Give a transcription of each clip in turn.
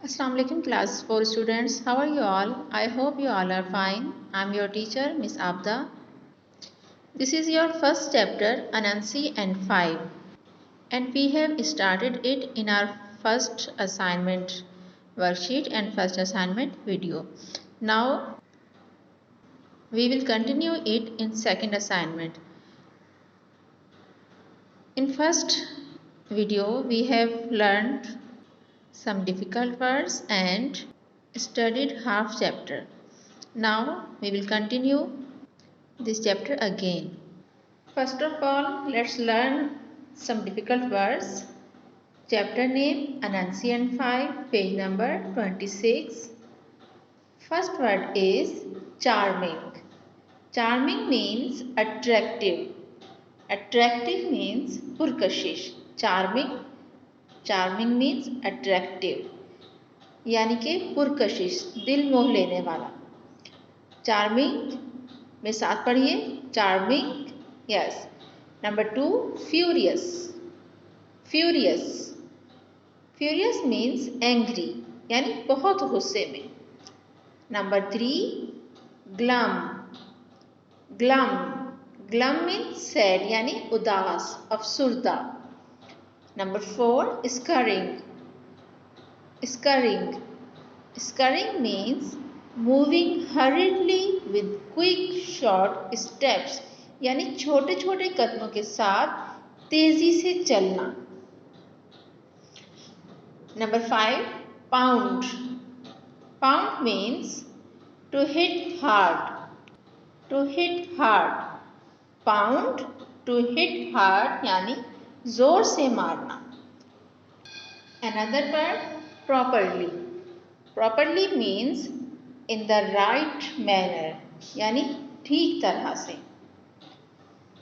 Assalamu alaikum class 4 students. How are you all? I hope you all are fine. I'm your teacher Miss Abda. This is your first chapter Anansi and 5 and we have started it in our first assignment worksheet and first assignment video. Now we will continue it in second assignment. In first video we have learned some difficult words and studied half chapter. Now we will continue this chapter again. First of all, let's learn some difficult words. Chapter name Anansi and 5, page number 26. First word is charming. Charming means attractive. Attractive means पुरकशिश. Charming means attractive यानी कि पुरकशिश, दिल मोह लेने वाला. Charming में साथ पढ़िए. Charming. Yes. Number 2 furious. Furious means angry यानी बहुत गुस्से में. नंबर 3 ग्लम मीन्स सैड यानी उदास, अफसुर्दा. Number 4 scurrying means moving hurriedly with quick short steps यानी छोटे छोटे कदमों के साथ तेजी से चलना. Number 5 pound means to hit hard. Pound to hit hard यानी जोर से मारना. Another word properly means in the right manner यानी ठीक तरह से.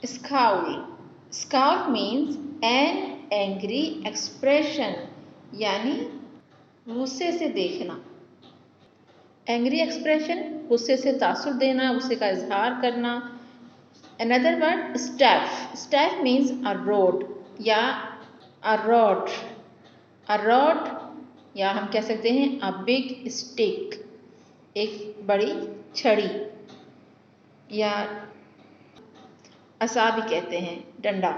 Scowl means an angry expression यानी गुस्से से देखना. एंग्री एक्सप्रेशन गुस्से से तासुर देना, गुस्से का इजहार करना. Another word staff means a road या अ रॉड या हम कह सकते हैं अ बिग स्टिक, एक बड़ी छड़ी या असा भी कहते हैं, डंडा.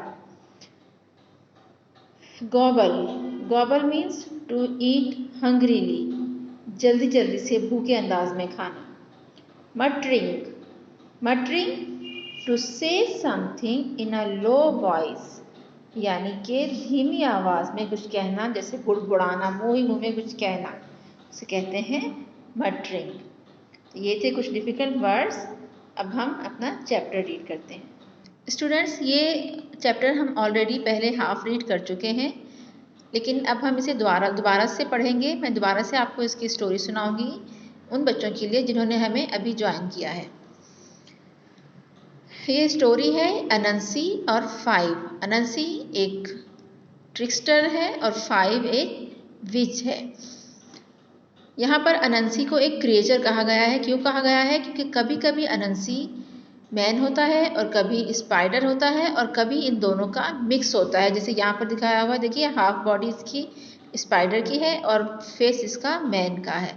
Gobble means to eat hungrily, जल्दी जल्दी से भूखे अंदाज में खाना. Muttering to say something in a low voice यानी कि धीमी आवाज में कुछ कहना, जैसे बुड़बुड़ाना, मुंह में कुछ कहना, उसे कहते हैं मटरिंग. तो ये थे कुछ डिफिकल्ट वर्ड्स. अब हम अपना चैप्टर रीड करते हैं. स्टूडेंट्स, ये चैप्टर हम ऑलरेडी पहले हाफ रीड कर चुके हैं, लेकिन अब हम इसे दोबारा से पढ़ेंगे. मैं दोबारा से आपको इसकी स्टोरी सुनाऊंगी उन बच्चों के लिए जिन्होंने हमें अभी ज्वाइन किया है. ये स्टोरी है अनंसी और 5. अनंसी एक ट्रिकस्टर है और 5 एक विच है. यहाँ पर अनंसी को एक क्रिएचर कहा गया है. क्यों कहा गया है? क्योंकि कभी कभी अनंसी मैन होता है और कभी स्पाइडर होता है और कभी इन दोनों का मिक्स होता है. जैसे यहाँ पर दिखाया हुआ, देखिए हाफ बॉडी इसकी स्पाइडर की है और फेस इसका मैन का है.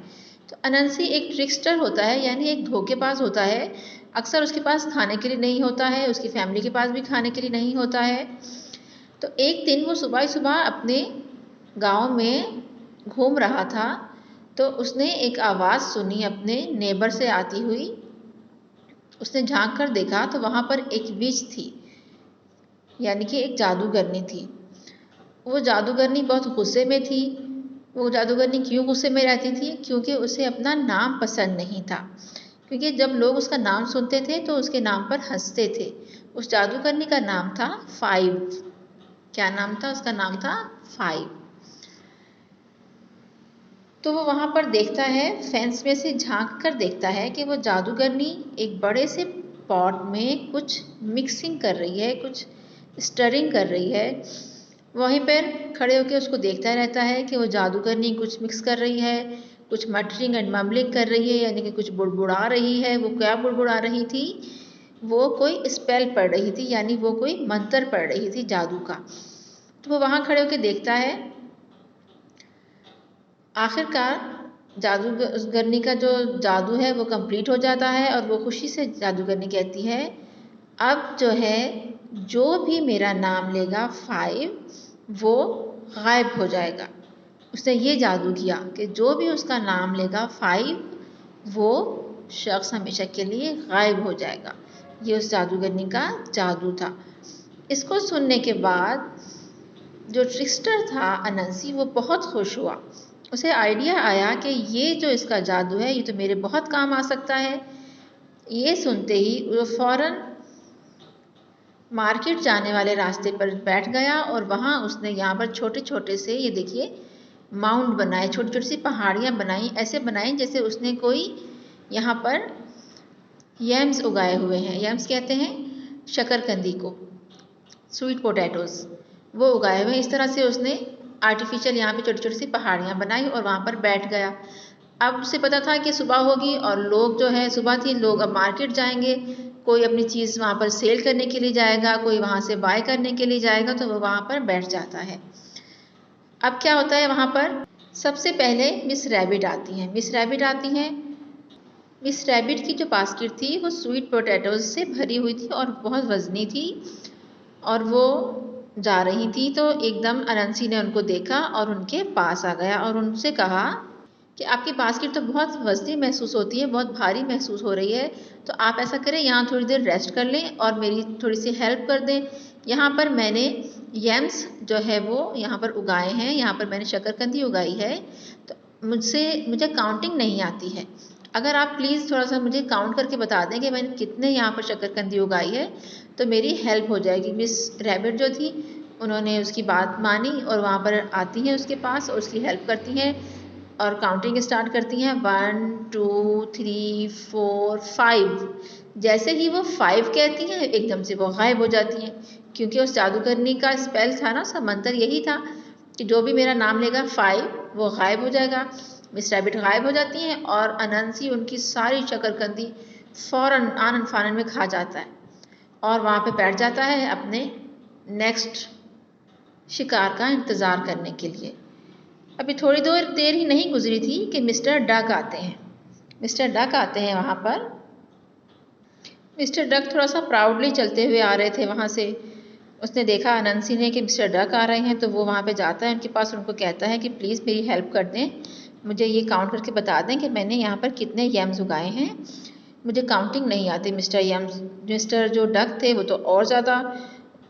तो अनंसी एक ट्रिकस्टर होता है यानी एक धोखेबाज होता है. अक्सर उसके पास खाने के लिए नहीं होता है, उसकी फैमिली के पास भी खाने के लिए नहीं होता है. तो एक दिन वो सुबह अपने गांव में घूम रहा था, तो उसने एक आवाज़ सुनी अपने नेबर से आती हुई. उसने झांक कर देखा तो वहाँ पर एक विच थी यानी कि एक जादूगरनी थी. वो जादूगरनी बहुत गुस्से में थी. वो जादूगरनी क्यों गुस्से में रहती थी? क्योंकि उसे अपना नाम पसंद नहीं था. क्योंकि जब लोग उसका नाम सुनते थे तो उसके नाम पर हंसते थे. उस जादूगरनी का नाम था 5. क्या नाम था? उसका नाम था 5. तो वो वहाँ पर देखता है, फेंस में से झांक कर देखता है कि वो जादूगरनी एक बड़े से पॉट में कुछ मिक्सिंग कर रही है, कुछ स्टरिंग कर रही है. वहीं पर खड़े होकर उसको देखता रहता है कि वो जादूगरनी कुछ मिक्स कर रही है, कुछ मटरिंग एंड मम्बलिंग कर रही है यानी कि कुछ बुड़बुड़ा रही है. वो क्या बुड़बुड़ा रही थी? वो कोई स्पेल पढ़ रही थी यानी वो कोई मंत्र पढ़ रही थी जादू का. तो वो वहाँ खड़े होकर देखता है आखिरकार जादूगरनी का जो जादू है वो कंप्लीट हो जाता है और वो खुशी से जादूगरनी कहती है अब जो है जो भी मेरा नाम लेगा 5 वो गायब हो जाएगा। उसने ये जादू किया कि जो भी उसका नाम लेगा 5 वो शख्स हमेशा के लिए गायब हो जाएगा। ये उस जादूगरनी का जादू था। इसको सुनने के बाद जो ट्रिक्स्टर था अनंसी वो बहुत खुश हुआ। उसे आइडिया आया कि ये जो इसका जादू है ये तो मेरे बहुत काम आ सकता है। ये सुनते ही वो फौरन मार्केट जाने वाले रास्ते पर बैठ गया और वहाँ उसने यहाँ पर छोटे छोटे से ये देखिए माउंट बनाए, छोटी छोटी सी पहाड़ियाँ बनाई, ऐसे बनाई जैसे उसने कोई यहाँ पर यम्स उगाए हुए हैं। यम्स कहते हैं शकरकंदी को, स्वीट पोटैटोज़, वो उगाए हुए हैं। इस तरह से उसने आर्टिफिशियल यहाँ पे छोटी छोटी सी पहाड़ियाँ बनाई और वहाँ पर बैठ गया। अब उसे पता था कि सुबह होगी और लोग जो है सुबह थी, लोग अब मार्केट जाएंगे, कोई अपनी चीज़ वहाँ पर सेल करने के लिए जाएगा, कोई वहाँ से बाय करने के लिए जाएगा, तो वो वहाँ पर बैठ जाता है। अब क्या होता है वहाँ पर सबसे पहले मिस रैबिट आती हैं। मिस रैबिट आती हैं। मिस रैबिट की जो बास्केट थी वो स्वीट पोटैटोज़ से भरी हुई थी और बहुत वज़नी थी और वो जा रही थी तो एकदम अनंसी ने उनको देखा और उनके पास आ गया और उनसे कहा कि आपकी बास्केट तो बहुत वज़नी महसूस होती है, बहुत भारी महसूस हो रही है, तो आप ऐसा करें यहाँ थोड़ी देर रेस्ट कर लें और मेरी थोड़ी सी हेल्प कर दें। यहाँ पर मैंने यम्स जो है वो यहाँ पर उगाए हैं, यहाँ पर मैंने शकरकंदी उगाई है, तो मुझे काउंटिंग नहीं आती है। अगर आप प्लीज़ थोड़ा सा मुझे काउंट करके बता दें कि मैंने कितने यहाँ पर शकरकंदी उगाई है तो मेरी हेल्प हो जाएगी। मिस रैबिट जो थी उन्होंने उसकी बात मानी और वहाँ पर आती हैं उसके पास और उसकी हेल्प करती हैं और काउंटिंग स्टार्ट करती हैं 1 2 3 4 5। जैसे ही वो 5 कहती हैं एकदम से वो गायब हो जाती हैं, क्योंकि उस जादूगरनी का स्पेल था ना, उसका मंत्र यही था कि जो भी मेरा नाम लेगा 5 वो गायब हो जाएगा। मिस रैबिट गायब हो जाती हैं और अनंसी उनकी सारी शकरकंदी फौरन आनन फानन में खा जाता है और वहाँ पे बैठ जाता है अपने नेक्स्ट शिकार का इंतज़ार करने के लिए। अभी थोड़ी देर ही नहीं गुजरी थी कि मिस्टर डक आते हैं। मिस्टर डक आते हैं वहाँ पर। मिस्टर डक थोड़ा सा प्राउडली चलते हुए आ रहे थे वहाँ से। उसने देखा अनंसी ने कि मिस्टर डक आ रहे हैं तो वो वहाँ पे जाता है उनके पास, उनको कहता है कि प्लीज़ मेरी हेल्प कर दें, मुझे ये काउंट करके बता दें कि मैंने यहाँ पर कितने यम्स उगाए हैं, मुझे काउंटिंग नहीं आती। मिस्टर जो डक थे वो तो और ज़्यादा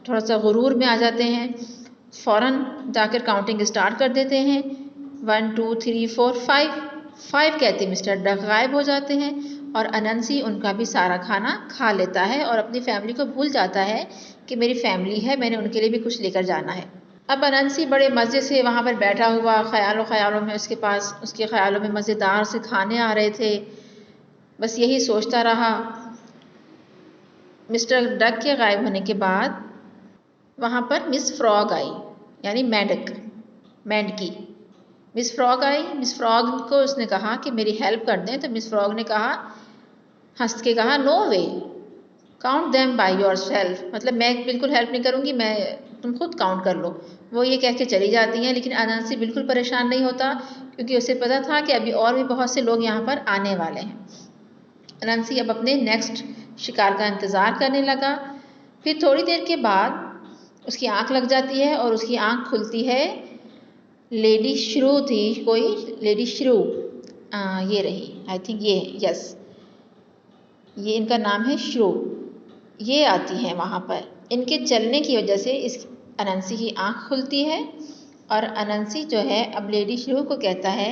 थोड़ा सा गुरूर में आ जाते हैं, फ़ौरन जाकर काउंटिंग स्टार्ट कर देते हैं 1 2 3 4 5 कहते मिस्टर डक गायब हो जाते हैं और अनंसी उनका भी सारा खाना खा लेता है और अपनी फैमिली को भूल जाता है कि मेरी फैमिली है, मैंने उनके लिए भी कुछ लेकर जाना है। अब अनंसी बड़े मज़े से वहाँ पर बैठा हुआ ख्यालों में उसके ख्यालों में मज़ेदार से खाने आ रहे थे, बस यही सोचता रहा। मिस्टर डक के गायब होने के बाद वहाँ पर मिस फ्रॉग आई, यानी मेंढकी मिस फ्रॉग आई। मिस फ्रॉग को उसने कहा कि मेरी हेल्प कर दें, तो मिस फ्रॉग ने कहा, हंस के कहा, no way, count them by yourself, मतलब मैं बिल्कुल हेल्प नहीं करूँगी, तुम खुद काउंट कर लो। वो ये कह के चली जाती हैं, लेकिन अनंसी बिल्कुल परेशान नहीं होता क्योंकि उसे पता था कि अभी और भी बहुत से लोग यहाँ पर आने वाले हैं। अनंसी अब अपने नेक्स्ट शिकार का इंतज़ार करने लगा। फिर थोड़ी देर के बाद उसकी आँख लग जाती है और उसकी आँख खुलती है। लेडी श्रू थी कोई, लेडी श्रू, ये रही, आई थिंक ये, यस, ये इनका नाम है श्रू। ये आती हैं वहाँ पर। इनके चलने की वजह से इस अनंसी की आँख खुलती है और अनंसी जो है अब लेडी श्रू को कहता है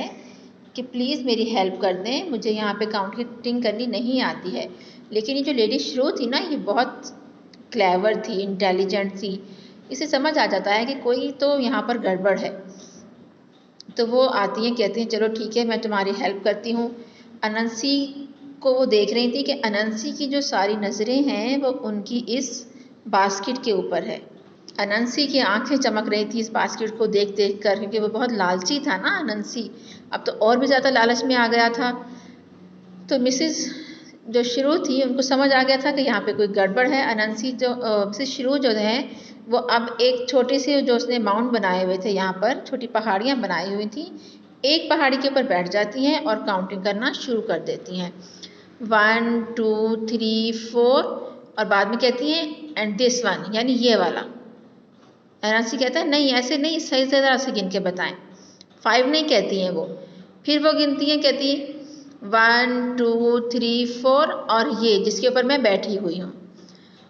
कि प्लीज़ मेरी हेल्प कर दें, मुझे यहाँ पे काउंटिंग करनी नहीं आती है। लेकिन ये जो लेडी श्रू थी ना, ये बहुत क्लेवर थी, इंटेलिजेंट थी, इसे समझ आ जाता है कि कोई तो यहाँ पर गड़बड़ है। तो वो आती हैं, कहती हैं चलो ठीक है मैं तुम्हारी हेल्प करती हूँ। अनंसी को वो देख रही थी कि अनंसी की जो सारी नज़रें हैं वो उनकी इस बास्केट के ऊपर है। अनंसी की आंखें चमक रही थी इस बास्केट को देख देख कर, क्योंकि वो बहुत लालची था ना अनंसी, अब तो और भी ज़्यादा लालच में आ गया था। तो मिसेस जो श्रू थी उनको समझ आ गया था कि यहाँ पे कोई गड़बड़ है। अनंसी जो मिसेस श्रू जो है वो अब एक छोटी सी जो उसने माउंट बनाए हुए थे, यहाँ पर छोटी पहाड़ियाँ बनाई हुई थी, एक पहाड़ी के ऊपर बैठ जाती हैं और काउंटिंग करना शुरू कर देती हैं 1 2 3 4 और बाद में कहती हैं एंड दिस वन, यानी ये वाला। अनांसी कहता है नहीं ऐसे नहीं, सही से ज़रा से गिन के बताएं। 5 नहीं कहती हैं वो, फिर वो गिनती हैं, कहती 1 2 3 4 और ये जिसके ऊपर मैं बैठी हुई हूँ।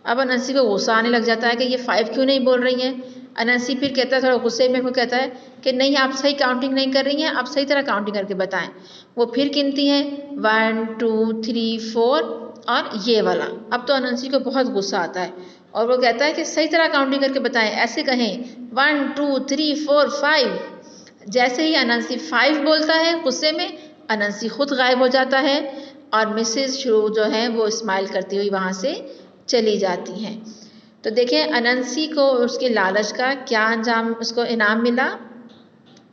अब अनांसी को गुस्सा आने लग जाता है कि ये 5 क्यों नहीं बोल रही हैं। अनांसी फिर कहता है, थोड़ा गुस्से में वो कहता है कि नहीं आप सही काउंटिंग नहीं कर रही हैं, आप सही तरह काउंटिंग करके बताएं। वो फिर गिनती हैं 1 2 3 4 और ये वाला। अब तो अनांसी को बहुत गुस्सा आता है और वो कहता है कि सही तरह काउंटिंग करके बताएं, ऐसे कहें 1 2 3 4 5। जैसे ही अनांसी 5 बोलता है गुस्से में, अनांसी खुद गायब हो जाता है और मिसेस श्रू जो है वो स्माइल करती हुई वहाँ से चली जाती हैं। तो देखें अनांसी को उसके लालच का क्या अंजाम, उसको इनाम मिला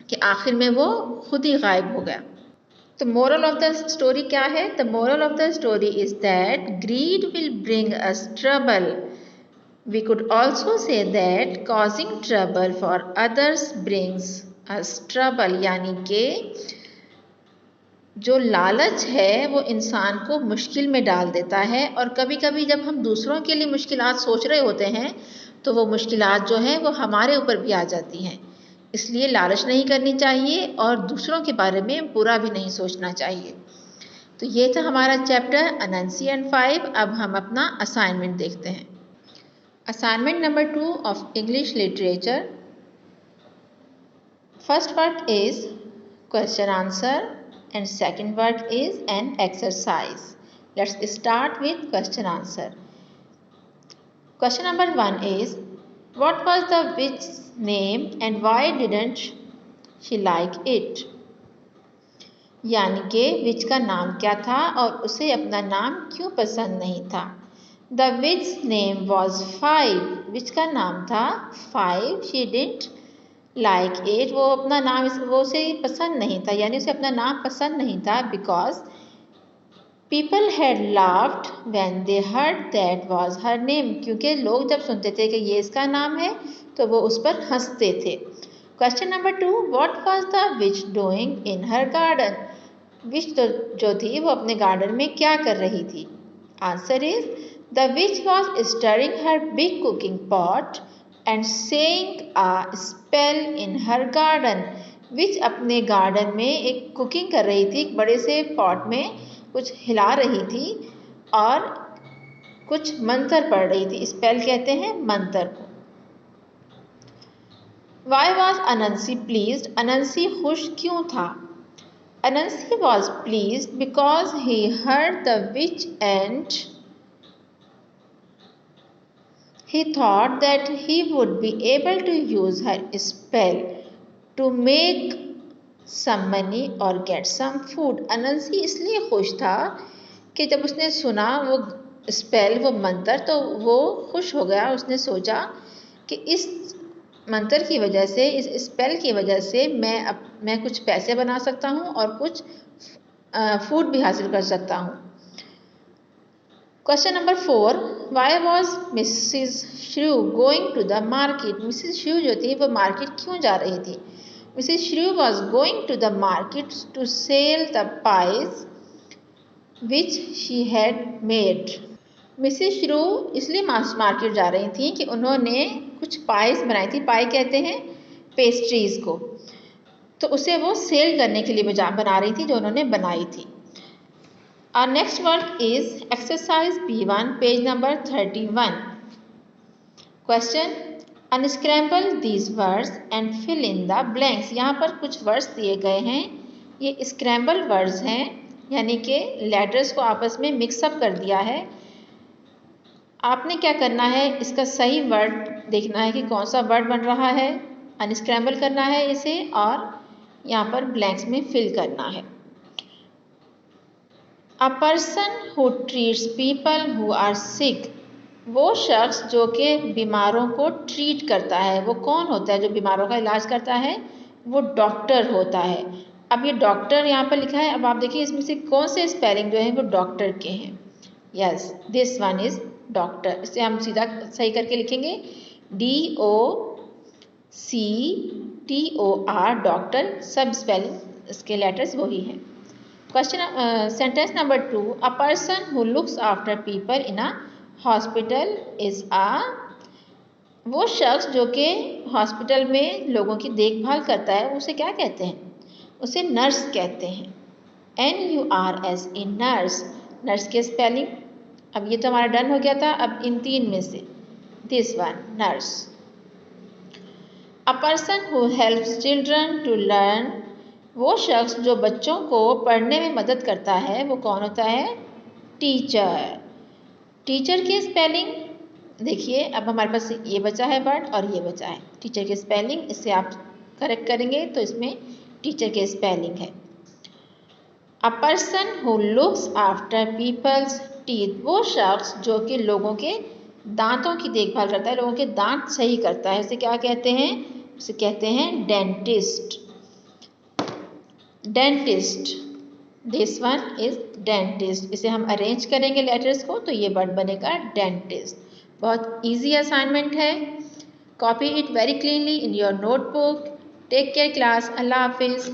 कि आखिर में वो खुद ही गायब हो गया। तो मोरल ऑफ द स्टोरी क्या है? The moral of the story is that greed will bring us trouble. We could also say that causing trouble for others brings us trouble, यानी कि जो लालच है वो इंसान को मुश्किल में डाल देता है और कभी कभी जब हम दूसरों के लिए मुश्किलात सोच रहे होते हैं तो वो मुश्किलात जो है वो हमारे ऊपर भी आ जाती हैं। इसलिए लालच नहीं करनी चाहिए और दूसरों के बारे में बुरा भी नहीं सोचना चाहिए। तो ये था हमारा चैप्टर अनंसी एंड 5। अब हम अपना असाइनमेंट देखते हैं। Assignment number 2 of English literature. First part is question answer and second word is an exercise. Let's start with question answer. Question number 1 is, what was the witch's name and why didn't she like it? यानी कि विच का नाम क्या था और उसे अपना नाम क्यों पसंद नहीं था। The witch's name was 5. विच का नाम था 5. She didn't like it. वो अपना नाम वो उसे पसंद नहीं था, यानी उसे अपना नाम पसंद नहीं था। Because people had laughed when they heard that was her name. क्योंकि लोग जब सुनते थे कि ये इसका नाम है तो वो उस पर हंसते थे। Question number 2, what was the witch doing in her garden? विच जो थी वो अपने गार्डन में क्या कर रही थी? Answer is, the witch was stirring her big cooking pot and saying a spell in her garden. विच अपने गार्डन में एक कुकिंग कर रही थी, एक बड़े से पॉट में कुछ हिला रही थी और कुछ मंत्र पढ़ रही थी। स्पेल कहते हैं मंत्र को। Why was अनंसी pleased? अनंसी खुश क्यों था? अनंसी was pleased because he heard the witch and he thought that he would be able to use her spell to make some money or get some food. अनंसी इसलिए खुश था कि जब उसने सुना वो स्पेल, वो मंत्र, तो वो खुश हो गया। उसने सोचा कि इस मंत्र की वजह से, इस स्पेल की वजह से मैं कुछ पैसे बना सकता हूँ और कुछ फूड भी हासिल कर सकता हूँ। Question number 4, why was Mrs. Shrew going to the market? Mrs. Shrew जो थी वो मार्केट क्यों जा रही थी? Mrs. Shrew was going to the market to sell the pies which she had made. Mrs. Shrew इसलिए मार्केट जा रही थी कि उन्होंने कुछ पाइस बनाई थी। पाई कहते हैं पेस्ट्रीज को, तो उसे वो सेल करने के लिए बना रही थी जो उन्होंने बनाई थी। Our next work is exercise B1, page number 31. Question, unscramble these words and fill in the blanks. यहाँ पर कुछ वर्ड्स दिए गए हैं, ये स्क्रैम्बल वर्ड्स हैं, यानी कि लेटर्स को आपस में मिक्सअप कर दिया है। आपने क्या करना है, इसका सही वर्ड देखना है कि कौन सा वर्ड बन रहा है, अनस्क्रैम्बल करना है इसे और यहाँ पर ब्लैंक्स में फिल करना है। A person who treats people who are sick. वो शख्स जो कि बीमारों को ट्रीट करता है, वो कौन होता है जो बीमारों का इलाज करता है? वो डॉक्टर होता है। अब ये डॉक्टर यहाँ पर लिखा है, अब आप देखिए इसमें से कौन से स्पेलिंग जो है वो डॉक्टर के हैं। Yes, this one is doctor. इसे हम सीधा सही करके लिखेंगे DOCTOR, डॉक्टर। सब स्पेलिंग इसके लेटर्स वही हैं। Question sentence number 2, a person who looks after people in a hospital is वो शख्स जो कि हॉस्पिटल में लोगों की देखभाल करता है उसे क्या कहते हैं? उसे नर्स कहते हैं। NURS इन नर्स। नर्स की स्पेलिंग, अब ये तो हमारा डन हो गया था। अब इन 3 में से this one, nurse. A person who helps children to learn, वो शख्स जो बच्चों को पढ़ने में मदद करता है वो कौन होता है? टीचर। टीचर की स्पेलिंग देखिए, अब हमारे पास ये बचा है वर्ड और ये बचा है टीचर की स्पेलिंग, इससे आप करेक्ट करेंगे तो इसमें टीचर की स्पेलिंग है a person who looks after people's teeth, वो शख्स जो कि लोगों के दांतों की देखभाल करता है, लोगों के दांत सही करता है, उसे क्या कहते हैं? उसे कहते हैं dentist. Dentist, this one is dentist. इसे हम अरेंज करेंगे लेटर्स को तो ये वर्ड बनेगा डेंटिस्ट। बहुत इजी असाइनमेंट है। Copy it very cleanly in your notebook. Take care class. अल्लाह हाफिज़।